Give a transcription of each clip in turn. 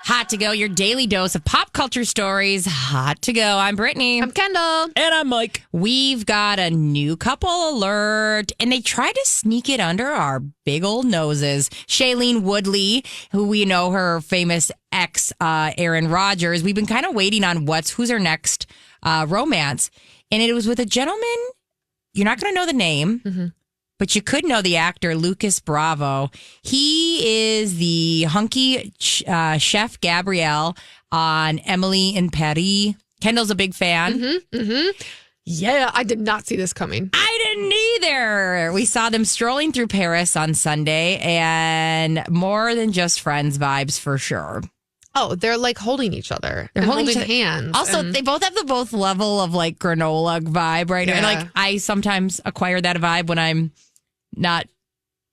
Hot to Go, your daily dose of pop culture stories. Hot to Go. I'm Brittany. I'm Kendall. And I'm Mike. We've got a new couple alert, and they tried to sneak it under our big old noses. Shailene Woodley, who we know her famous ex, Aaron Rodgers. We've been kind of waiting on who's her next romance. And it was with a gentleman. You're not going to know the name, but you could know the actor, Lucas Bravo. He is the hunky chef Gabrielle on Emily in Paris. Kendall's a big fan. Yeah, I did not see this coming. I didn't either. We saw them strolling through Paris on Sunday, and more than just friends vibes for sure. Oh, they're like holding each other. They're holding hands. Also, they both have the both level of like granola vibe right now. And like I sometimes acquire that vibe when I'm not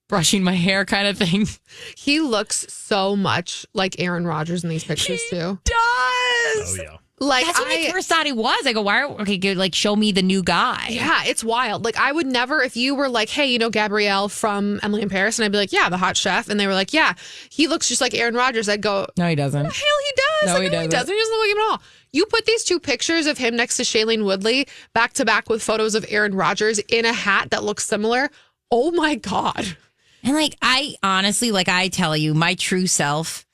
brushing my hair kind of thing. He looks so much like Aaron Rodgers in these pictures too. Does. Oh, yeah. Like That's what I first thought he was. I go, okay, good, like show me the new guy. Yeah, it's wild. Like I would never, if you were like, hey, you know Gabrielle from Emily in Paris, and I'd be like, yeah, the hot chef, and they were like, yeah, he looks just like Aaron Rodgers. I'd go, No, he doesn't. the hell he does? No, Like, he doesn't. He doesn't look like him at all. You put these two pictures of him next to Shailene Woodley back to back with photos of Aaron Rodgers in a hat that looks similar. Oh my God. And like I honestly, like I tell you, my true self,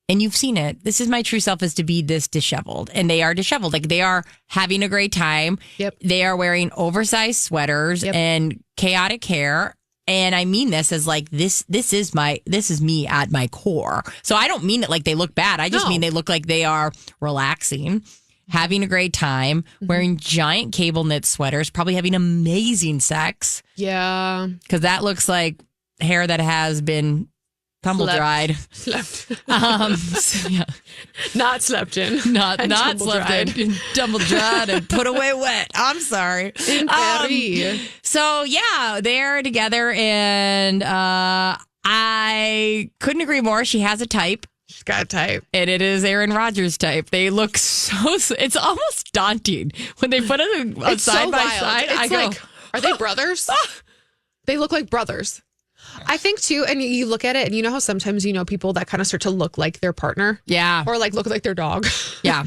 and you've seen it, this is my true self, is to be this disheveled. And they are disheveled. Like they are having a great time. Yep. They are wearing oversized sweaters and chaotic hair. And I mean this as like this is me at my core. So I don't mean it like they look bad. I just mean they look like they are relaxing, having a great time, wearing giant cable knit sweaters, probably having amazing sex. Yeah. Because that looks like hair that has been tumble dried. Slept. So, yeah. Not slept in. Not tumble slept in, tumble dried and put away wet. I'm sorry. In Paris. So yeah, they're together, and I couldn't agree more. She has a type. She's got a type. And it is Aaron Rodgers type. They look it's almost daunting when they put it side by side. It's I go, like, are they brothers? They look like brothers. I think too, and you look at it and you know how sometimes you know people that kind of start to look like their partner? yeah. Or like look like their dog. Yeah.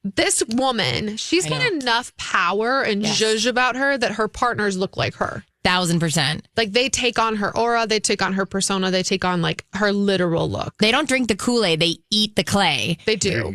This woman, she's got enough power and zhuzh about her that her partners look like her. 1,000%. Like they take on her aura, they take on her persona, they take on like her literal look. They don't drink the Kool-Aid, they eat the clay. They do.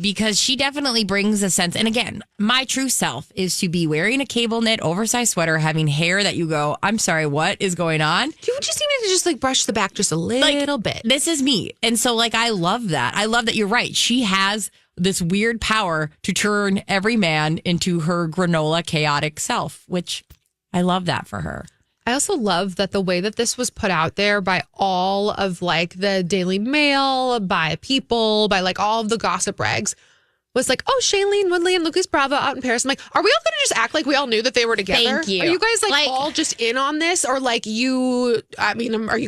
Because she definitely brings a sense. And again, my true self is to be wearing a cable knit oversized sweater, having hair that you go, I'm sorry, what is going on? You just need to just like brush the back just a little bit. This is me. And so like, I love that. I love that you're right. She has this weird power to turn every man into her granola chaotic self, which I love that for her. I also love that the way that this was put out there by all of like the Daily Mail, by People, by like all of the gossip rags was like, oh, Shailene Woodley and Lucas Bravo out in Paris. I'm like, are we all going to just act like we all knew that they were together? Thank you. Are you guys like all just in on this? Or like are you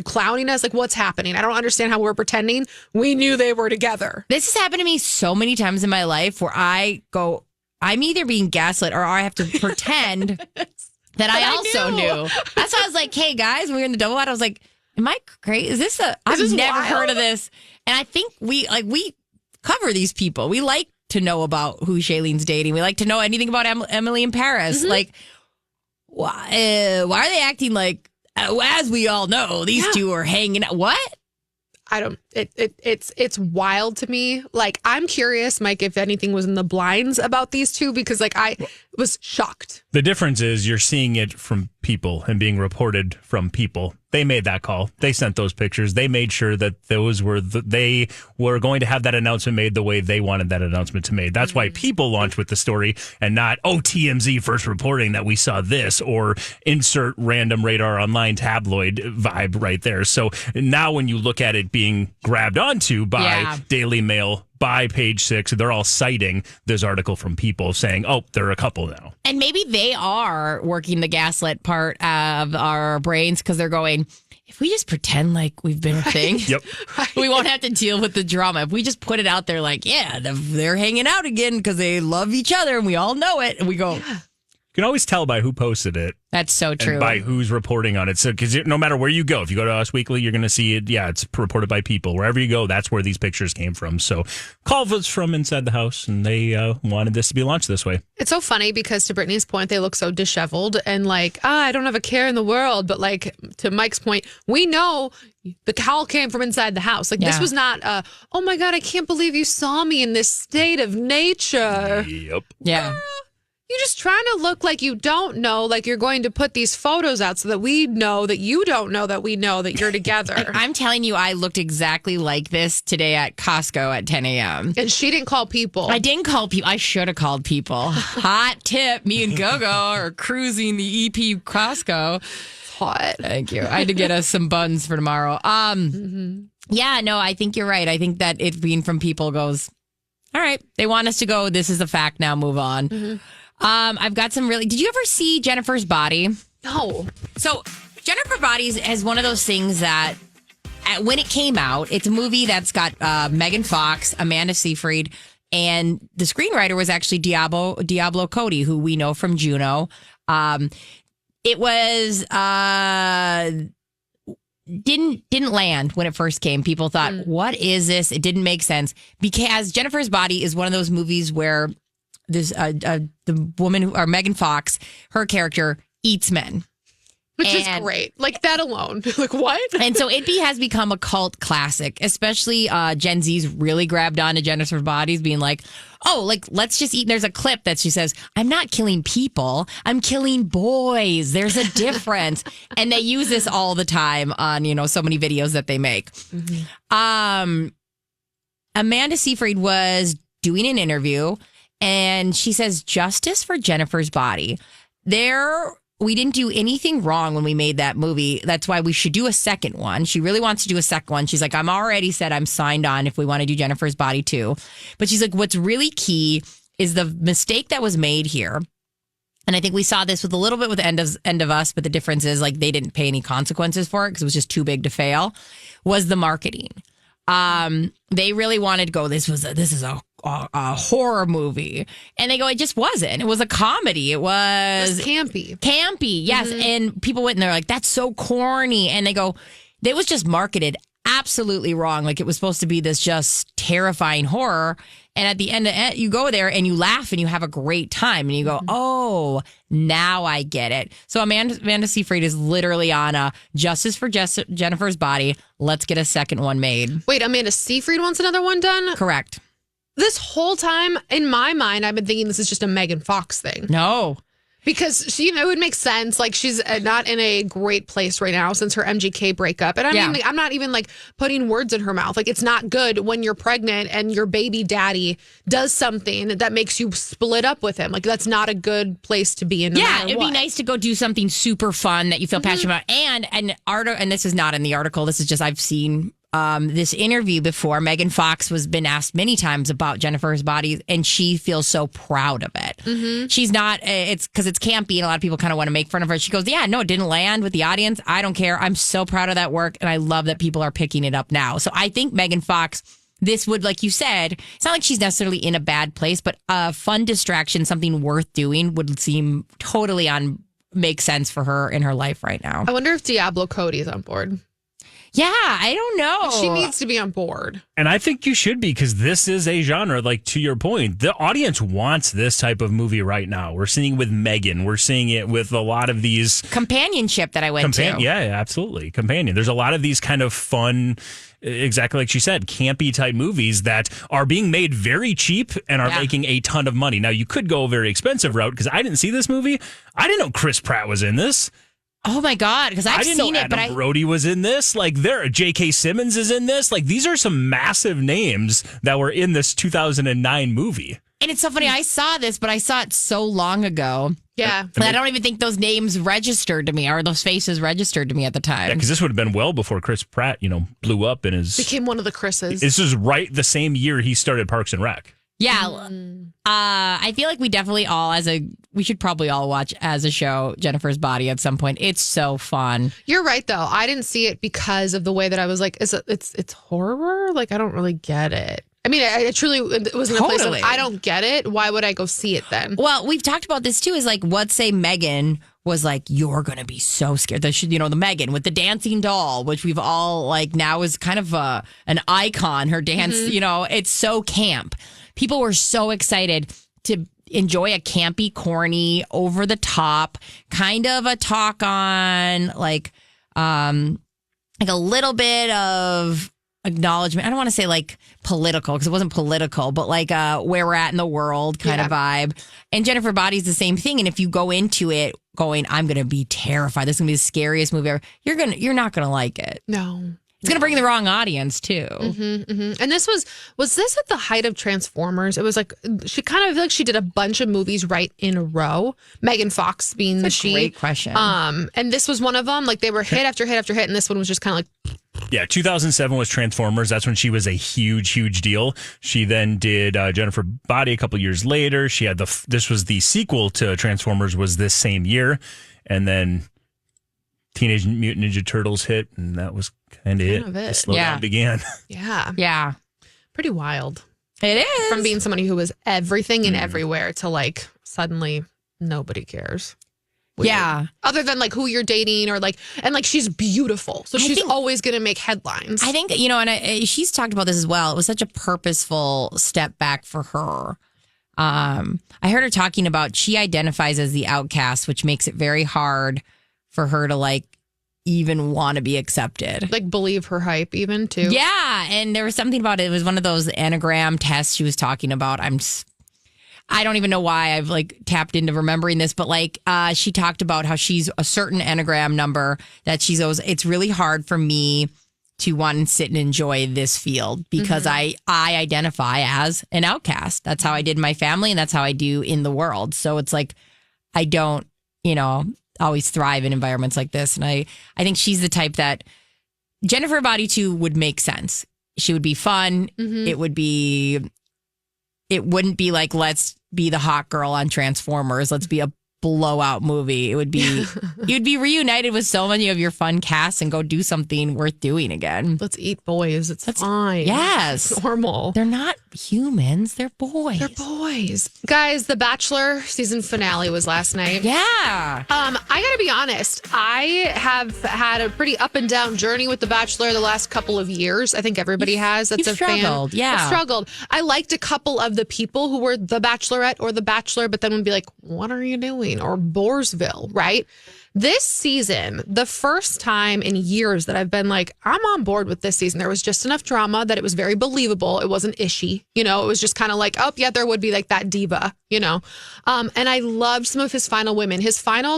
clowning us? Like what's happening? I don't understand how we're pretending we knew they were together. This has happened to me so many times in my life where I go, I'm either being gaslit or I have to pretend that I also knew. That's why I was like, hey guys, when we were in the double wide, I was like, am I crazy? I've never heard of this. And I think we cover these people. We like to know about who Shailene's dating. We like to know anything about Emily in Paris. Like, why are they acting like, as we all know, these two are hanging out? What? I don't, it's wild to me. Like, I'm curious, Mike, if anything was in the blinds about these two, because like I was shocked. The difference is you're seeing it from People and being reported from People. They made that call. They sent those pictures. They made sure that those were they were going to have that announcement made the way they wanted that announcement to made. That's why People launched with the story and not, TMZ first reporting that we saw this, or insert random Radar Online tabloid vibe right there. So now when you look at it being grabbed onto by Daily Mail, by Page Six, they're all citing this article from People saying, they're a couple now. And maybe they are working the gaslit part of our brains because they're going, if we just pretend like we've been a thing, we won't have to deal with the drama. If we just put it out there like, they're hanging out again because they love each other and we all know it. And we go, You can always tell by who posted it. That's so true. And by who's reporting on it. So, because no matter where you go, if you go to Us Weekly, you're going to see it. Yeah, it's reported by people. Wherever you go, that's where these pictures came from. So, call was from inside the house, and they wanted this to be launched this way. It's so funny because to Brittany's point, they look so disheveled and like, I don't have a care in the world. But like to Mike's point, we know the call came from inside the house. Like this was not, oh my God, I can't believe you saw me in this state of nature. Yep. Yeah. You're just trying to look like you don't know, like you're going to put these photos out so that we know that you don't know that we know that you're together. I'm telling you, I looked exactly like this today at Costco at 10 a.m. And she didn't call people. I didn't call people. I should have called people. Hot tip. Me and Gogo are cruising the EP Costco. Hot. Thank you. I had to get us some buns for tomorrow. Yeah, no, I think you're right. I think that it being from people goes, all right, they want us to go. This is a fact now. Move on. I've got some really. Did you ever see Jennifer's Body? No. So Jennifer Bodies is one of those things that when it came out, it's a movie that's got Megan Fox, Amanda Seyfried, and the screenwriter was actually Diablo Cody, who we know from Juno. It was didn't land when it first came. People thought, what is this? It didn't make sense because Jennifer's Body is one of those movies where this the woman or Megan Fox, her character eats men. Which is great. Like that alone. Like what? And so it has become a cult classic, especially Gen Z's really grabbed on to Jennifer's Bodies being like, oh, like let's just eat. There's a clip that she says, I'm not killing people. I'm killing boys. There's a difference. And they use this all the time on, so many videos that they make. Amanda Seyfried was doing an interview and she says, justice for Jennifer's Body. We didn't do anything wrong when we made that movie. That's why we should do a second one. She really wants to do a second one. She's like, I'm already said I'm signed on if we want to do Jennifer's Body too. But she's like, what's really key is the mistake that was made here. And I think we saw this with a little bit with End of Us, but the difference is like they didn't pay any consequences for it because it was just too big to fail, was the marketing. They really wanted to go, this is a horror movie. And they go, it just wasn't. It was a comedy. It was campy. Campy, yes. And people went and they're like, that's so corny. And they go, it was just marketed absolutely wrong. Like it was supposed to be this just terrifying horror. And at the end, you go there and you laugh and you have a great time. And you go, oh, now I get it. So Amanda Seyfried is literally on a justice for Jennifer's Body. Let's get a second one made. Wait, Amanda Seyfried wants another one done? Correct. This whole time, in my mind, I've been thinking this is just a Megan Fox thing. No. Because she, it would make sense. Like she's not in a great place right now since her MGK breakup. And I'm not even like putting words in her mouth. Like it's not good when you're pregnant and your baby daddy does something that makes you split up with him. Like that's not a good place to be in. It'd be nice to go do something super fun that you feel passionate about. And this is not in the article. This is just I've seen this interview before. Megan Fox been asked many times about Jennifer's Body, and she feels so proud of it. She's not. It's because it's campy, and a lot of people kind of want to make fun of her. She goes, "Yeah, no, it didn't land with the audience. I don't care. I'm so proud of that work, and I love that people are picking it up now." So I think Megan Fox. This would, like you said, it's not like she's necessarily in a bad place, but a fun distraction, something worth doing, would seem totally make sense for her in her life right now. I wonder if Diablo Cody is on board. Yeah, I don't know. She needs to be on board. And I think you should be because this is a genre, like to your point, the audience wants this type of movie right now. We're seeing it with Megan. We're seeing it with a lot of these. Companionship that I went to. Yeah, absolutely. Companion. There's a lot of these kind of fun, exactly like she said, campy type movies that are being made very cheap and are making a ton of money. Now, you could go a very expensive route because I didn't see this movie. I didn't know Chris Pratt was in this. Oh my God! Because I didn't know Adam Brody was in this. Like, J.K. Simmons is in this. Like, these are some massive names that were in this 2009 movie. And it's so funny. I saw this, but I saw it so long ago. Yeah, and I don't even think those names registered to me, or those faces registered to me at the time. Yeah, because this would have been well before Chris Pratt, blew up and became one of the Chris's. This is right the same year he started Parks and Rec. Yeah. I feel like we definitely we should probably all watch as a show Jennifer's Body at some point. It's so fun. You're right though. I didn't see it because of the way that I was like, it's horror? Like I don't really get it. I mean, I truly was in a place of, Totally. I don't get it. Why would I go see it then? Well, we've talked about this too. Is like, what say Megan was like, you're going to be so scared. The Megan with the dancing doll, which we've all like now is kind of an icon. Her dance, it's so camp. People were so excited to enjoy a campy, corny, over the top kind of a talk on like a little bit of acknowledgement. I don't want to say like political because it wasn't political, but like where we're at in the world kind of vibe. And Jennifer Body's the same thing. And if you go into it going, I'm going to be terrified. This is going to be the scariest movie ever. You're not going to like it. No. It's going to bring the wrong audience too. And this was this at the height of Transformers? It was like she kind of, I feel like she did a bunch of movies right in a row. Megan Fox being That's a great question. And this was one of them. Like they were hit after hit after hit, and this one was just kind of like. Yeah, 2007 was Transformers. That's when she was a huge deal. She then did Jennifer Body a couple years later. She had this was the sequel to Transformers was this same year, and then Teenage Mutant Ninja Turtles hit, and that was kind of it. The slowdown began. Yeah. Pretty wild. It is. From being somebody who was everything and everywhere to like suddenly nobody cares. Weird. Yeah. Other than like who you're dating or like, and like she's beautiful. So she's always going to make headlines. I think, and she's talked about this as well. It was such a purposeful step back for her. I heard her talking about she identifies as the outcast, which makes it very hard for her to like even want to be accepted. Like believe her hype even too. Yeah. And there was something about it. It was one of those Enneagram tests she was talking about. I don't even know why I've like tapped into remembering this, but like she talked about how she's a certain Enneagram number that she's always, it's really hard for me to want and sit and enjoy this field because I identify as an outcast. That's how I did in my family and that's how I do in the world. So it's like, I don't, always thrive in environments like this. And I think she's the type that Jennifer Body too would make sense. She would be fun. It wouldn't be like, let's be the hot girl on Transformers. Let's be a blowout movie. It would be, you'd be reunited with so many of your fun casts and go do something worth doing again. Let's eat boys. That's fine. Yes. It's normal. They're not humans. They're boys. They're boys. Guys, The Bachelor season finale was last night. Yeah. I gotta be honest. I have had a pretty up and down journey with The Bachelor the last couple of years. I think everybody has. That's You've struggled. fan. Yeah. I've struggled. I liked a couple of the people who were The Bachelorette or The Bachelor, but then would be like, what are you doing? Or Borsville, right? This season, the first time in years that I've been like, I'm on board with this season. There was just enough drama that it was very believable. It wasn't ishy. It was just kind of like, oh, yeah, there would be like that diva, And I loved some of his final women.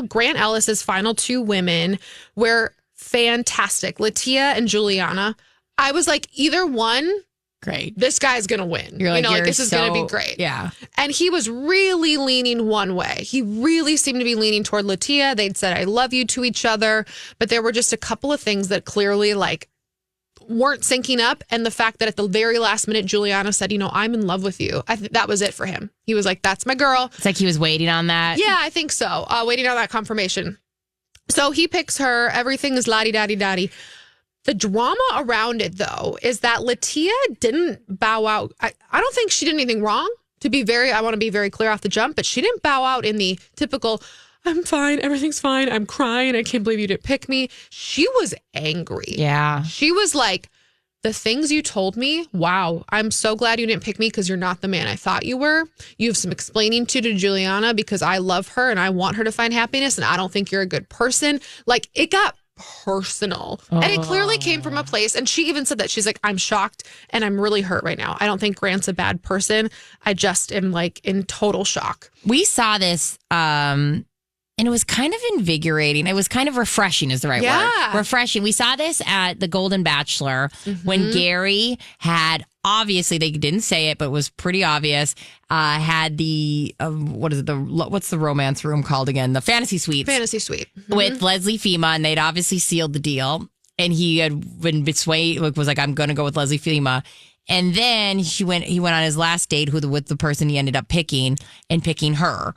Grant Ellis's final two women were fantastic. Latia and Juliana. I was like, either one, Great. this guy's going to win. You're like, this is going to be great. Yeah. And he was really leaning one way. He really seemed to be leaning toward Latia. They'd said, I love you to each other. But there were just a couple of things that clearly like weren't syncing up. And the fact that at the very last minute, Juliana said, I'm in love with you. I think that was it for him. He was like, that's my girl. It's like he was waiting on that. Yeah, I think so. Waiting on that confirmation. So he picks her. Everything is la-di-da-di-da-di. The drama around it, though, is that Latia didn't bow out. I don't think she did anything wrong. I want to be very clear off the jump, but she didn't bow out in the typical, I'm fine, everything's fine, I'm crying, I can't believe you didn't pick me. She was angry. Yeah. She was like, the things you told me, wow, I'm so glad you didn't pick me because you're not the man I thought you were. You have some explaining to Juliana because I love her and I want her to find happiness and I don't think you're a good person. Like, it got personal. And it clearly came from a place. And she even said that. She's like, I'm shocked and I'm really hurt right now. I don't think Grant's a bad person. I just am like in total shock. We saw this and it was kind of invigorating. It was kind of refreshing is the right word. Refreshing. We saw this at the Golden Bachelor when Gary had, obviously they didn't say it, but it was pretty obvious, had the, what's the romance room called again? The Fantasy Suites. Fantasy Suite. With Leslie Fema, and they'd obviously sealed the deal. And he had been swayed, was like, I'm going to go with Leslie Fema. And then he went on his last date with the person he ended up picking and picking her.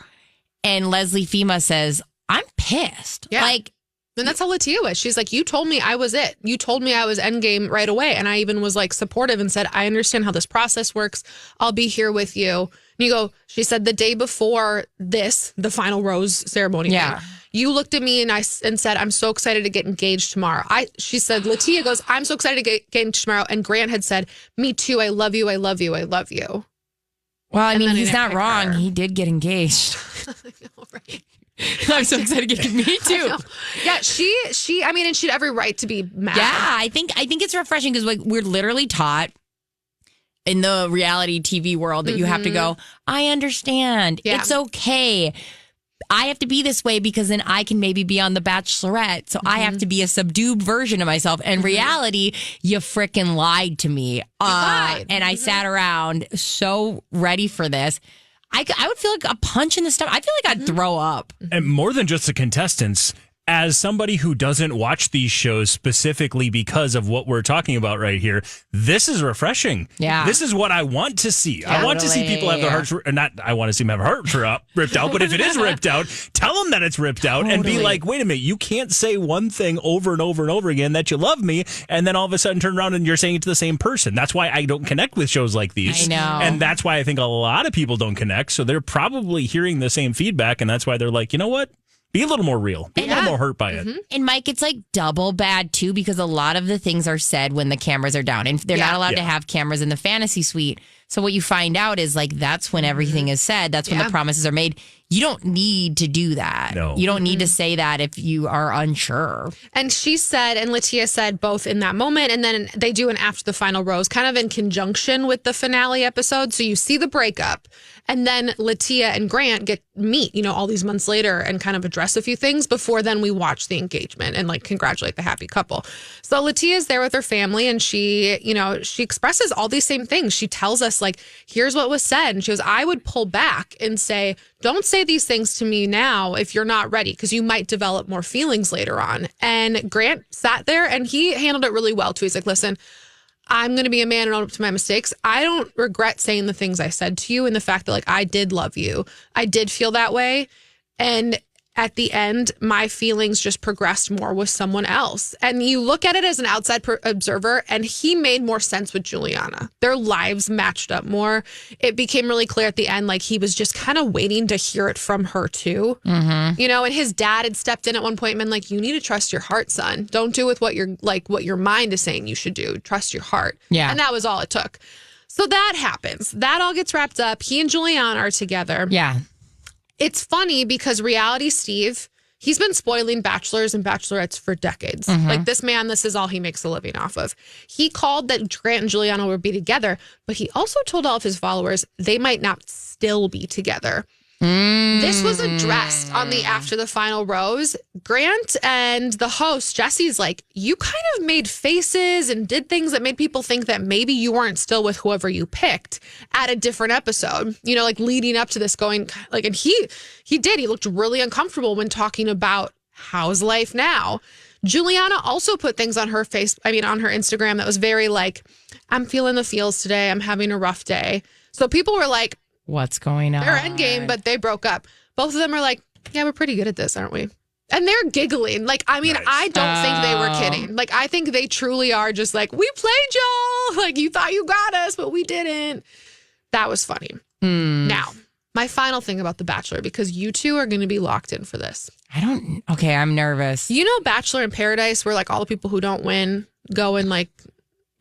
And Leslie Fema says, I'm pissed. Yeah. Like, And that's how Latia was. She's like, you told me I was it. You told me I was endgame right away. And I even was like supportive and said, I understand how this process works. I'll be here with you. And she said the day before this, the final rose ceremony. Yeah. You looked at me and said, I'm so excited to get engaged tomorrow. She said, Latia goes, I'm so excited to get engaged tomorrow. And Grant had said, me too. I love you. I love you. I love you. Well, I And mean, then he's I not pick wrong. her. He did get engaged. I know, right? I'm so excited to get me too. Yeah, she. I mean, and she had every right to be mad. Yeah, I think it's refreshing because like we're literally taught in the reality TV world that you have to go, I understand. Yeah. It's okay. I have to be this way because then I can maybe be on The Bachelorette. So I have to be a subdued version of myself. And reality, you frickin' lied to me. lied. And I sat around so ready for this. I would feel like a punch in the stomach. I feel like I'd throw up. And more than just the contestants, as somebody who doesn't watch these shows specifically because of what we're talking about right here, this is refreshing. Yeah. This is what I want to see. I want to see people have their hearts, I want to see them have a heart ripped out, but if it is ripped out, tell them that it's ripped out and be like, wait a minute, you can't say one thing over and over and over again that you love me, and then all of a sudden turn around and you're saying it to the same person. That's why I don't connect with shows like these. I know. And that's why I think a lot of people don't connect. So they're probably hearing the same feedback, and that's why they're like, you know what? Be a little more real. Be a little more hurt by it. And Mike, it's like double bad too because a lot of the things are said when the cameras are down, and they're not allowed to have cameras in the fantasy suite. So what you find out is like that's when everything is said. That's when the promises are made. You don't need to do that. No. You don't need to say that if you are unsure. And she said, and Latia said both in that moment, and then they do an after the final rose, kind of in conjunction with the finale episode. So you see the breakup, and then Latia and Grant meet, all these months later and kind of address a few things before then we watch the engagement and like congratulate the happy couple. So Latia is there with her family, and she expresses all these same things. She tells us like, here's what was said. And she goes, I would pull back and say, don't say these things to me now if you're not ready, because you might develop more feelings later on. And Grant sat there and he handled it really well too. He's like, listen, I'm going to be a man and own up to my mistakes. I don't regret saying the things I said to you, and the fact that like I did love you. I did feel that way. And at the end, my feelings just progressed more with someone else. And you look at it as an outside observer, and he made more sense with Juliana. Their lives matched up more. It became really clear at the end, like he was just kind of waiting to hear it from her too. And his dad had stepped in at one point and been like, you need to trust your heart, son. Don't do with what your mind is saying you should do. Trust your heart. Yeah. And that was all it took. So that happens. That all gets wrapped up. He and Juliana are together. Yeah. It's funny because reality Steve, he's been spoiling bachelors and bachelorettes for decades. Like this man, this is all he makes a living off of. He called that Grant and Juliana would be together, but he also told all of his followers they might not still be together. This was addressed on the After the Final Rose. Grant and the host, Jesse's like, you kind of made faces and did things that made people think that maybe you weren't still with whoever you picked at a different episode, like leading up to this going like, and he looked really uncomfortable when talking about how's life now. Juliana also put things on her on her Instagram that was very like, I'm feeling the feels today. I'm having a rough day. So people were like, what's going on? they're endgame, but they broke up. Both of them are like, yeah, we're pretty good at this, aren't we? And they're giggling. Like, I mean, nice. I don't think they were kidding. Like, I think they truly are just like, we played y'all. Like, you thought you got us, but we didn't. That was funny. Now, my final thing about The Bachelor, because you two are going to be locked in for this. Okay, I'm nervous. You know Bachelor in Paradise, where like all the people who don't win go and like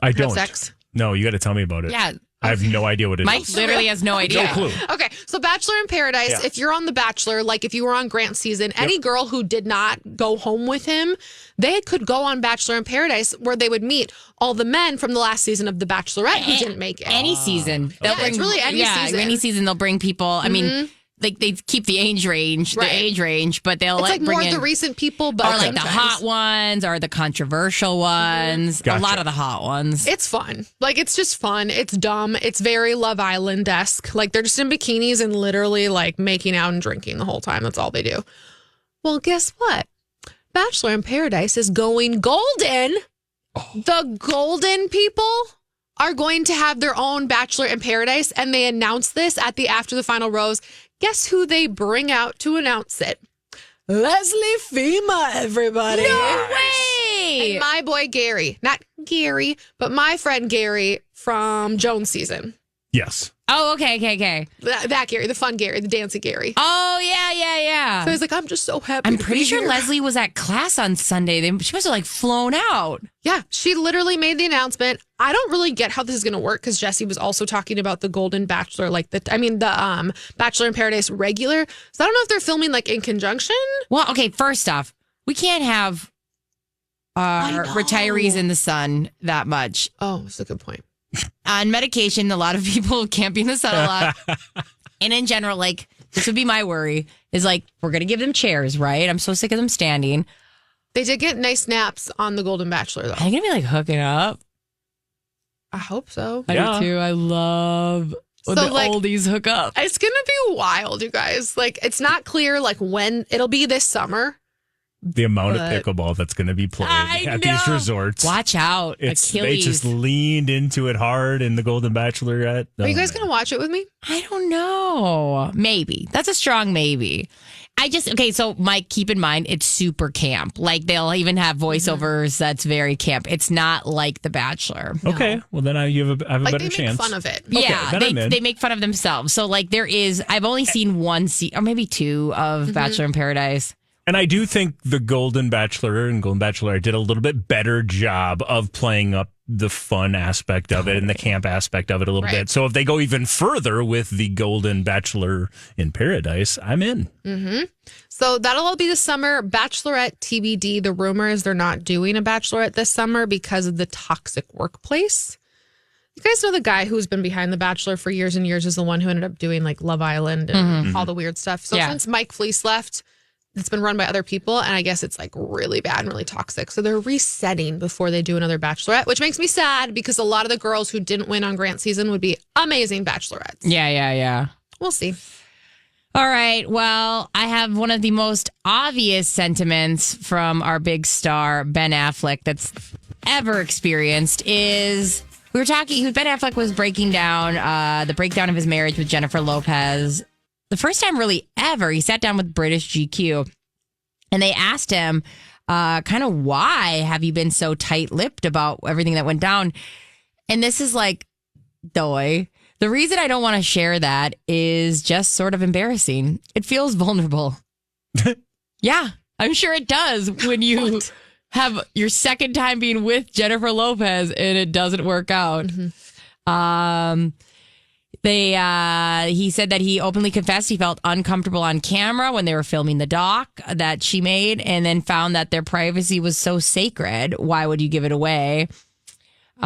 I don't. sex? No, you got to tell me about it. Yeah. I have no idea what it is. Mike literally has no idea. No clue. Okay, so Bachelor in Paradise, if you're on The Bachelor, like if you were on Grant's season, any girl who did not go home with him, they could go on Bachelor in Paradise where they would meet all the men from the last season of The Bachelorette who didn't make it. Any season. It's really any season. Any season they'll bring people. I mean, like they keep the age range, but they'll it's like bring more in of the recent people, but or like the hot ones or the controversial ones. Gotcha. A lot of the hot ones. It's fun. Like, it's just fun. It's dumb. It's very Love Island-esque. Like, they're just in bikinis and literally, like, making out and drinking the whole time. That's all they do. Well, guess what? Bachelor in Paradise is going golden. Oh. The golden people are going to have their own Bachelor in Paradise, and they announced this at the After the Final Rose. Guess who they bring out to announce it? Leslie Fema, everybody. No way! And my boy Gary, not Gary, but my friend Gary from Jones season. Yes. Oh, okay. That Gary, the fun Gary, the dancing Gary. Oh, yeah. So he's like, I'm just so happy. I'm to pretty be sure here. Leslie was at class on Sunday. She must have like flown out. Yeah, she literally made the announcement. I don't really get how this is going to work because Jesse was also talking about the Golden Bachelor, the Bachelor in Paradise regular. So I don't know if they're filming like in conjunction. Well, okay, first off, we can't have retirees in the sun that much. Oh, that's a good point. On medication, a lot of people can't be in the sun a lot. And in general, like, this would be my worry, is like, we're going to give them chairs, right? I'm so sick of them standing. They did get nice naps on the Golden Bachelor, though. Are they going to be like hooking up? I hope so. I do too. I love when the oldies hook up. It's going to be wild, you guys. Like, it's not clear, like, when it'll be this summer. The amount of pickleball that's going to be played at these resorts. Watch out. Achilles. Achilles. They just leaned into it hard in the Golden Bachelorette. Are you guys going to watch it with me? I don't know. Maybe. That's a strong maybe. So Mike, keep in mind, it's super camp. Like, they'll even have voiceovers that's very camp. It's not like The Bachelor. No. Okay. Well, then I have a better they chance. Make fun of it. Yeah, they make fun of themselves. So, like, I've only seen one or maybe two of Bachelor in Paradise. And I do think the Golden Bachelor and Golden Bachelorette did a little bit better job of playing up the fun aspect of it and the camp aspect of it a little bit. So if they go even further with the Golden Bachelor in Paradise, I'm in. Mm-hmm. So that'll all be this summer. Bachelorette TBD. The rumor is they're not doing a Bachelorette this summer because of the toxic workplace. You guys know the guy who's been behind The Bachelor for years and years is the one who ended up doing like Love Island and all the weird stuff. So since Mike Fleece left, it's been run by other people, and I guess it's like really bad and really toxic. So they're resetting before they do another Bachelorette, which makes me sad because a lot of the girls who didn't win on Grant season would be amazing Bachelorettes. Yeah. We'll see. All right. Well, I have one of the most obvious sentiments from our big star, Ben Affleck, that's ever experienced is Ben Affleck was breaking down the breakdown of his marriage with Jennifer Lopez. The first time really ever, he sat down with British GQ and they asked him kind of why have you been so tight-lipped about everything that went down? And this is like, doy. The reason I don't want to share that is just sort of embarrassing. It feels vulnerable. Yeah, I'm sure it does when you have your second time being with Jennifer Lopez and it doesn't work out. Mm-hmm. He said that he openly confessed he felt uncomfortable on camera when they were filming the doc that she made and then found that their privacy was so sacred. Why would you give it away? He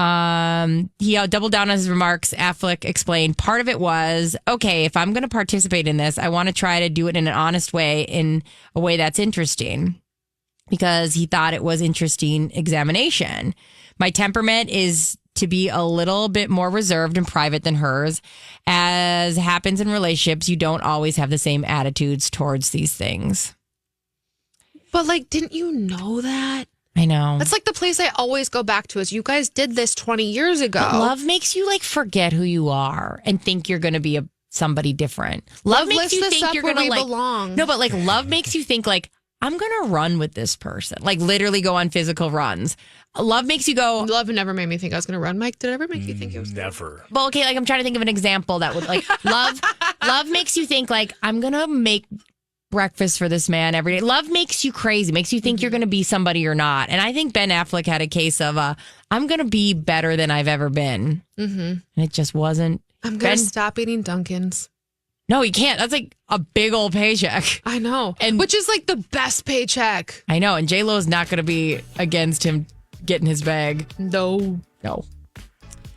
doubled down on his remarks. Affleck explained part of it was, okay, if I'm going to participate in this, I want to try to do it in an honest way, in a way that's interesting, because he thought it was interesting examination. My temperament is to be a little bit more reserved and private than hers. As happens in relationships, you don't always have the same attitudes towards these things. But like, didn't you know that? I know. That's like the place I always go back to is you guys did this 20 years ago. But love makes you like forget who you are and think you're going to be somebody different. Love makes you think you're going to belong. No, but like love makes you think like, I'm going to run with this person. Like literally go on physical runs. Love makes you go. Love never made me think I was going to run. Mike, did it ever make you think it was never? Well, okay, like I'm trying to think of an example that would like love makes you think like I'm going to make breakfast for this man every day. Love makes you crazy, makes you think you're going to be somebody you're not. And I think Ben Affleck had a case of I'm going to be better than I've ever been. Mm-hmm. And it just wasn't. I'm going to stop eating Dunkin's. No, he can't. That's like a big old paycheck. I know. And which is like the best paycheck. I know. And J-Lo is not going to be against him getting his bag. No.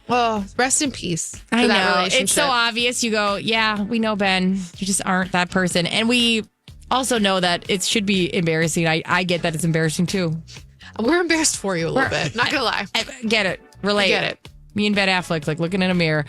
Oh, rest in peace. I know. It's so obvious. You go, yeah, we know, Ben. You just aren't that person. And we also know that it should be embarrassing. I get that it's embarrassing too. We're embarrassed for you a little bit. Not going to lie. I get it. Relate. I get it. Me and Ben Affleck, like looking in a mirror.